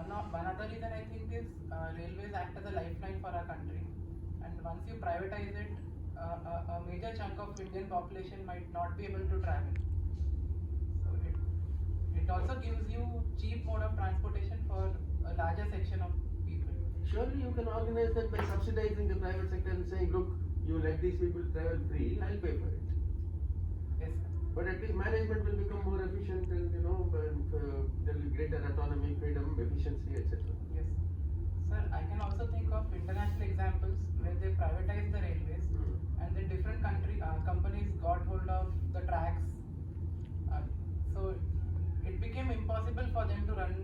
one other reason I think is railways act as a lifeline for our country, and once you privatize it, a major chunk of Indian population might not be able to travel. So it also gives you cheap mode of transportation for a larger section of people. Surely you can organize that by subsidizing the private sector and saying, look, you let these people travel free, I'll pay for it. Yes, sir. But at least management will become more efficient and there will be greater autonomy, freedom, efficiency, etc. Yes. Sir, I can also think of international examples where they privatized the railways and the different companies got hold of the tracks. So it became impossible for them to run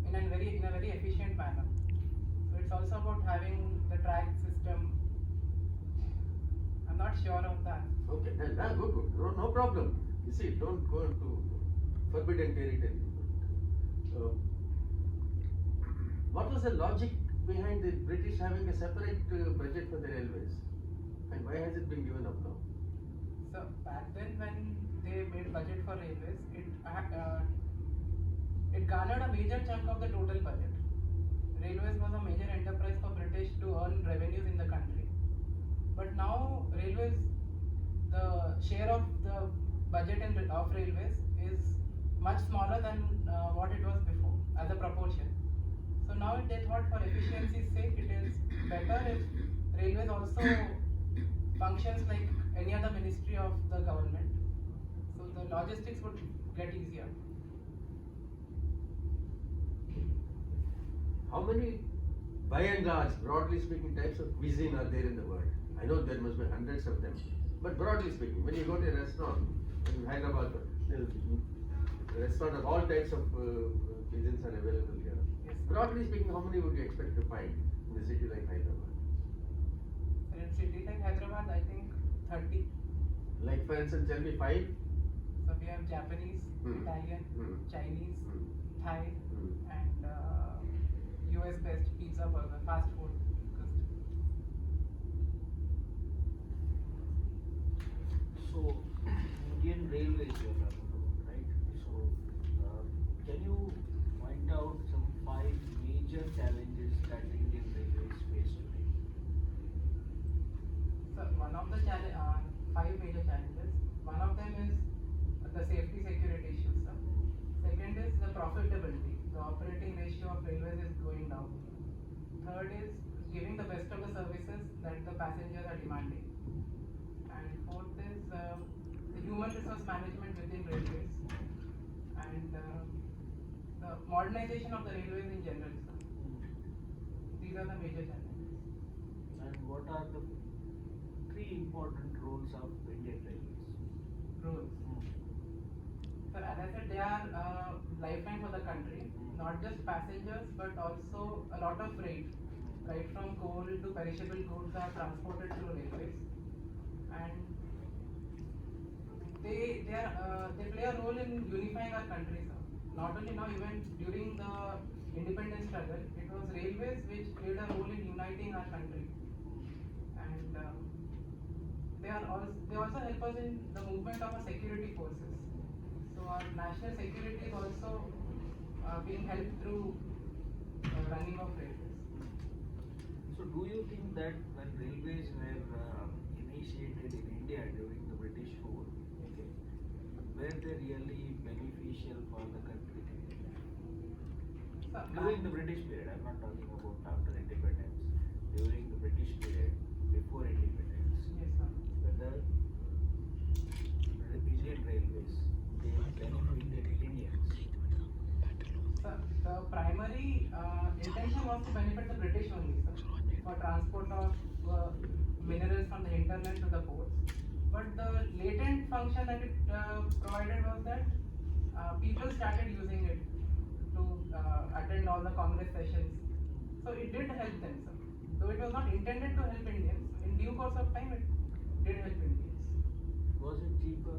in a very efficient manner. So it's also about having the track system. I'm not sure of that. Okay, good. No problem. You see, don't go into forbidden territory. What was the logic behind the British having a separate budget for the railways? And why has it been given up now? So back then when they made budget for railways, it garnered a major chunk of the total budget. Railways was a major enterprise for British to earn revenues in the country. But now railways, the share of the budget of railways is much smaller than what it was before as a proportion. So now they thought for efficiency's sake it is better if railways also functions like any other ministry of the government. So the logistics would get easier. How many, by and large, broadly speaking, types of cuisine are there in the world? I know there must be hundreds of them. But broadly speaking, when you go to a restaurant in Hyderabad, the restaurant of all types of cuisines are available here. Yes. Broadly speaking, how many would you expect to find in a city like Hyderabad? In a city like Hyderabad, I think 30. Like for instance, tell me 5. So we have Japanese, Italian, Chinese, Thai, and US based pizza, burger, fast food. So, Indian Railways you are talking about, right? So, can you point out some 5 major challenges that Indian Railways face today? So one of the 5 major challenges. One of them is the safety security issues. Sir. Second is the profitability. The operating ratio of railways is going down. Third is giving the best of the services that the passengers are demanding. And fourth is the human resource management within railways. And the modernization of the railways in general. Sir. These are the major challenges. And what are the 3 important roles of Indian Railways? Roles. So as I said, they are a lifeline for the country, not just passengers but also a lot of freight, right from coal to perishable goods are transported through railways, and they play a role in unifying our country. Sir. Not only now, even during the independence struggle, it was railways which played a role in uniting our country, and they also help us in the movement of our security forces. So our national security is also being helped through running of railways. So, do you think that when railways were initiated in India during the British rule, okay, were they really beneficial for the country? During the British period, I'm not talking about after independence. During the British period, before independence, Yes, sir. whether Indian Railways they benefited Indians. Sir, the primary intention was to benefit the British only, sir, for transport of minerals from the hinterland to the ports. But the latent function that it provided was that people started using it to attend all the Congress sessions. So it did help them, sir. Though it was not intended to help Indians, in due course of time it did help Indians. Was it cheaper?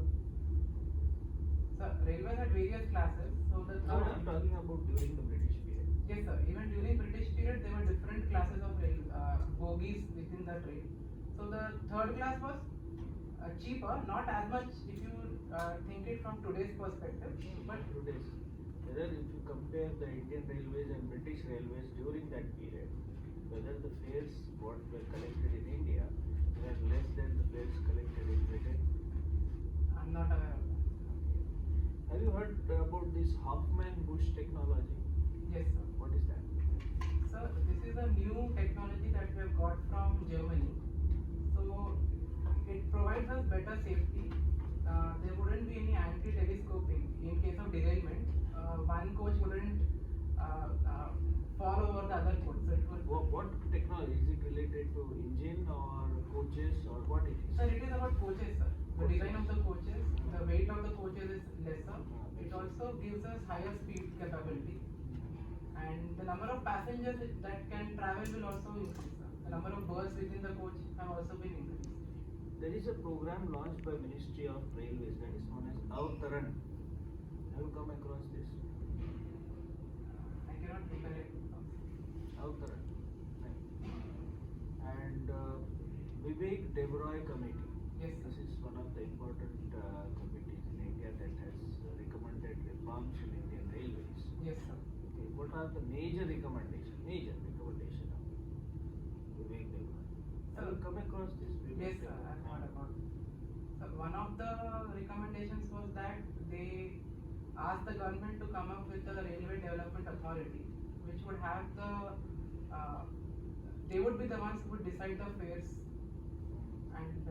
So railways had various classes. So the No, I'm talking about during the British period. Yes, sir. Even during British period, there were different classes of bogies within the train. So the third class was cheaper, not as much if you think it from today's perspective, but Today's, whether if you compare the Indian Railways and British Railways during that period, whether the fares what were collected in India were less than the fares collected in Britain. I'm not aware of that. Have you heard about this Hoffman-Bush technology? Yes, sir. What is that? Sir, this is a new technology that we have got from Germany. So it provides us better safety. There wouldn't be any anti-telescoping in case of derailment. One coach wouldn't fall over the other coach. So it would. What technology? Is it related to engine or coaches or what it is? Sir, it is about coaches, sir. The Coaches. design of the coaches, the weight of the coaches is lesser. It also gives us higher speed capability. And the number of passengers that can travel will also increase, sir. The number of berths within the coach have also been increased. There is a program launched by Ministry of Railways that is known as Avtaran. Have you come across this? I cannot recollect. Avtaran. Right. And Vivek Debroy Committee. Yes, sir. This is one of the important committees in India that has recommended reforms in Indian Railways. Yes, sir. Okay, what are the major recommendations? Major recommendation of Vivek Debroy. Have you come across this? Yes, sir. I've heard about it. So one of the recommendations was that they asked the government to come up with the Railway Development Authority, which would have they would be the ones who would decide the fares and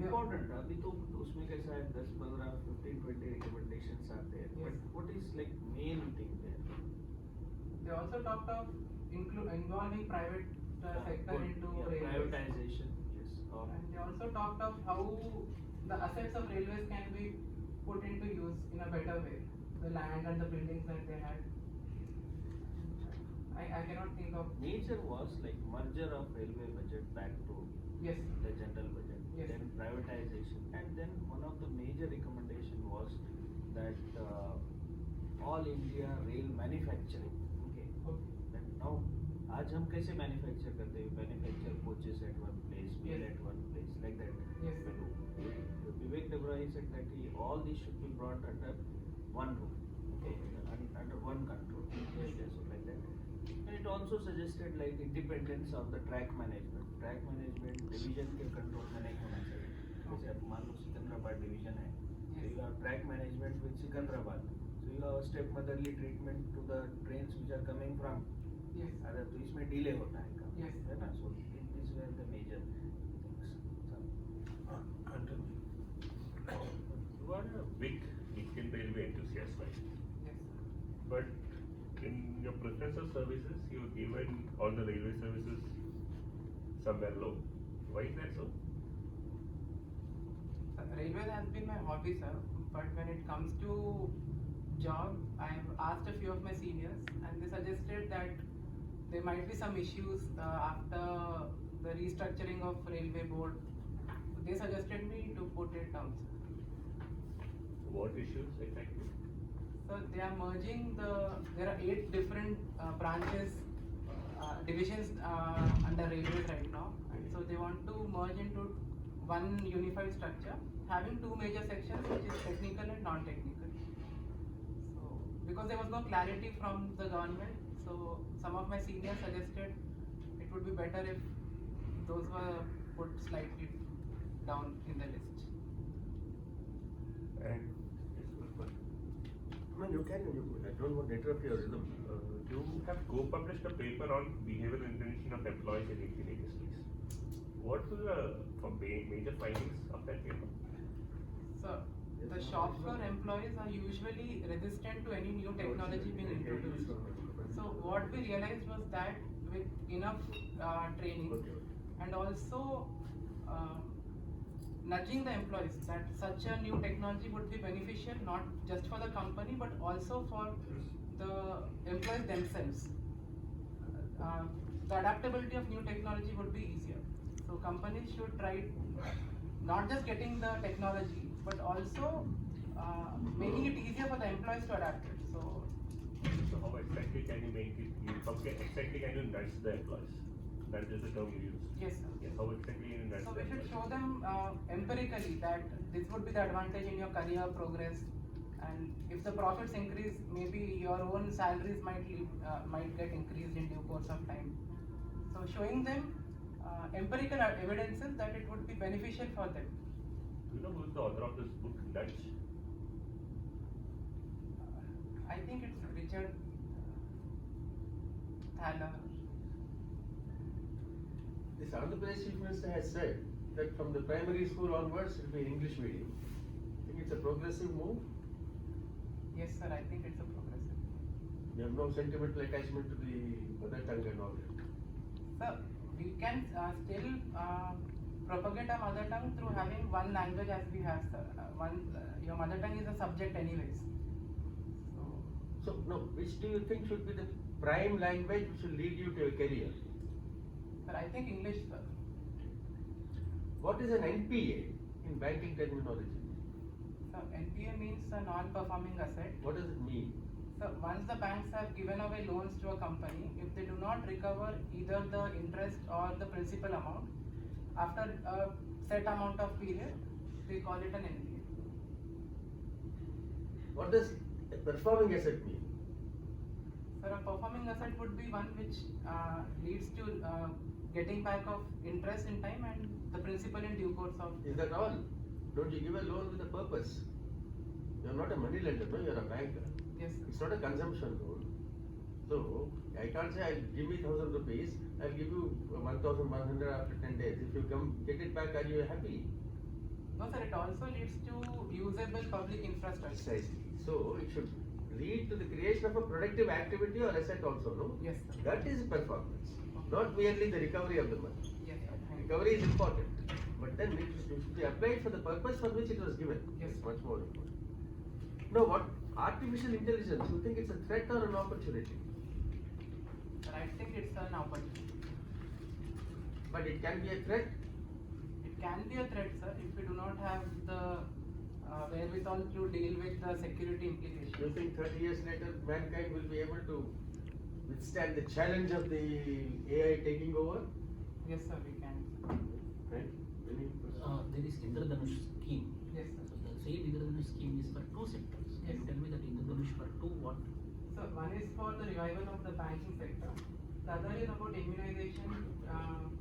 Important. अभी तो उसमें कैसा है 10, 15, 15, 20 recommendations are there. Yes. But what is like main thing there? They also talked of involving private sector Good. into Yeah, railways. privatization. Yes. And they also talked of how the assets of railways can be put into use in a better way. The land and the buildings that they had. I cannot think of. Major was like merger of railway budget back to Yes. the general budget. Yes. Then privatization. And then one of the major recommendation was that all India rail manufacturing. Okay. Okay. That now आज हम कैसे manufacture करते हैं manufacture coaches at one place मेल Yes. At one place like that Yes. Vivek Debroy said that all these should be brought under one roof, okay, under one control. Yes. So like that. And it also suggested like independence of the track management. Track management division के control में नहीं होना चाहिए. जैसे अब मान लो Secunderabad division है. So Yes. you have track management with Sikandrabad. So you have a step motherly treatment to the trains which are coming from. Yes. अगर तो इसमें डिले होता है काम, Yes. है ना? So these were the major things. You are a big Indian Railway enthusiast, right? Yes. But in your preference of services, you've given all the railway services somewhere low. Why is that so? Railways has been my hobby, sir. But when it comes to job, I've asked a few of my seniors, and they suggested that there might be some issues after the restructuring of railway board. They suggested me to put it down, sir. What issues exactly? So they are merging there are 8 different branches, divisions under railways right now, and so they want to merge into one unified structure, having 2 major sections, which is technical and non-technical. So because there was no clarity from the government, so some of my seniors suggested it would be better if those were put slightly down in the list. And Man, you can, I don't want to interrupt your rhythm. you have co-published a paper on behavioral intervention of employees in Indian industries. What were the major findings of that paper? So the shop floor employees are usually resistant to any new technology being introduced. So what we realized was that with enough training and also nudging the employees that such a new technology would be beneficial not just for the company but also for the employees themselves. The adaptability of new technology would be easier. So companies should try not just getting the technology but also making it easier for the employees to adapt it. So how exactly can you make it? How exactly can you nudge the employees? That is the term you use. yes, sir. Yes. How exactly can you nudge So the we should employees? show them empirically that this would be the advantage in your career progress, And if the profits increase, maybe your own salaries might get increased in due course of time. So showing them empirical evidences that it would be beneficial for them. Do you know who's the author of this book, Dutch? I think it's Richard Thaler. This Andhra Pradesh Chief Minister has said that from the primary school onwards it will be English medium. I think it's a progressive move. Yes, sir, I think it's a progressive. You have no sentimental attachment to the mother tongue and all that. Sir, we can still propagate our mother tongue through having one language as we have, sir. Your mother tongue is a subject anyways. So, no, which do you think should be the prime language which will lead you to a career? Sir, I think English, sir. What is an NPA in banking terminology? So NPA means a non-performing asset. What does it mean? So once the banks have given away loans to a company, if they do not recover either the interest or the principal amount, after a set amount of period, they call it an NPA. What does a performing asset mean? So a performing asset would be one which leads to getting back of interest in time and the principal in due course of. Is that all? Don't you give a loan with a purpose? You are not a money lender, no, you are a banker. Yes, sir. It's not a consumption loan. So, I can't say, give me 1,000 rupees, I'll give you 1,100 after 10 days. If you come get it back, are you happy? No, sir, it also leads to usable public infrastructure. Precisely. So, it should lead to the creation of a productive activity or asset also, no? Yes, sir. That is performance, not merely the recovery of the money. Yes, sir. Thank you. Recovery is important, but then it should be applied for the purpose for which it was given. Yes. It's much more important. Now, what artificial intelligence? You think it's a threat or an opportunity? Sir, I think it's an opportunity. But it can be a threat. It can be a threat, sir, if we do not have the wherewithal to deal with the security implications. You think 30 years later mankind will be able to withstand the challenge of the AI taking over? Yes, sir, we can. Right? Any questions? There is Indradhanush scheme. Yes, sir. So the same Indradhanush scheme is for two sectors. Can you tell me that Indradhanush for two what? So one is for the revival of the banking sector. The other is about immunization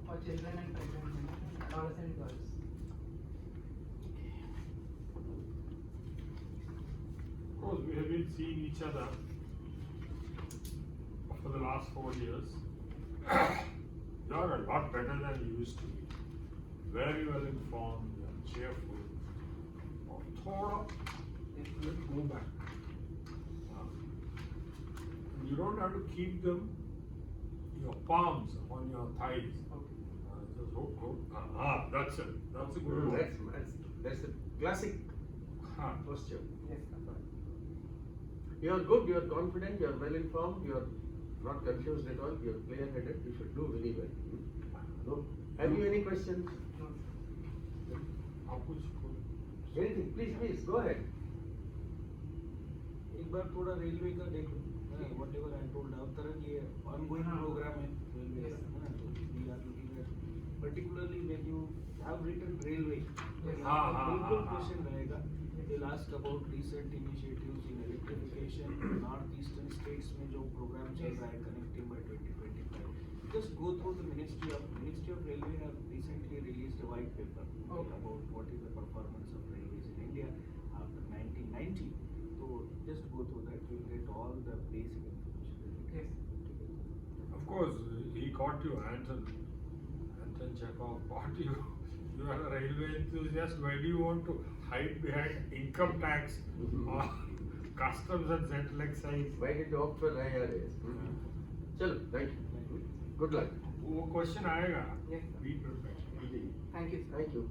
for children and pregnant women, adolescent girls. Of course, we have been seeing each other for the last 4 years. You are a lot better than you used to be. Very well informed, you are cheerful. और थोड़ा let's go back. You don't have to keep them, your palms on your thighs. Just hold. That's it. That's a good one. That's a classic Huh. posture. Yes, sir. You are good, you are confident, you are well informed, you are not confused at all, you are clear headed, you should do very well. No? Have you any questions? No, sir. आप कुछ Anything? Please, go ahead. एक बार थोड़ा railway का देख लो whatever I told अब तरह ये ऑनगोइंग प्रोग्राम है रेलवे Yes. का तो we are looking at particularly when you have written railway बिल्कुल क्वेश्चन रहेगा they'll ask about recent initiatives in electrification north eastern states में जो प्रोग्राम चल रहा है connecting by 2025 just go through the Ministry of Railway have recently released a white paper about what is the performance of railways in India after 1990. So just go through that, you'll get all the basic information. Yes. Of course, he caught you, Anton Chekhov caught you. You are a railway enthusiast. Why do you want to hide behind income tax or customs and central excise? Why did you opt for IRAs? Chalo, thank you. Good luck. वो question आएगा. Yes, sir. Be prepared. Thank you, sir. Thank you.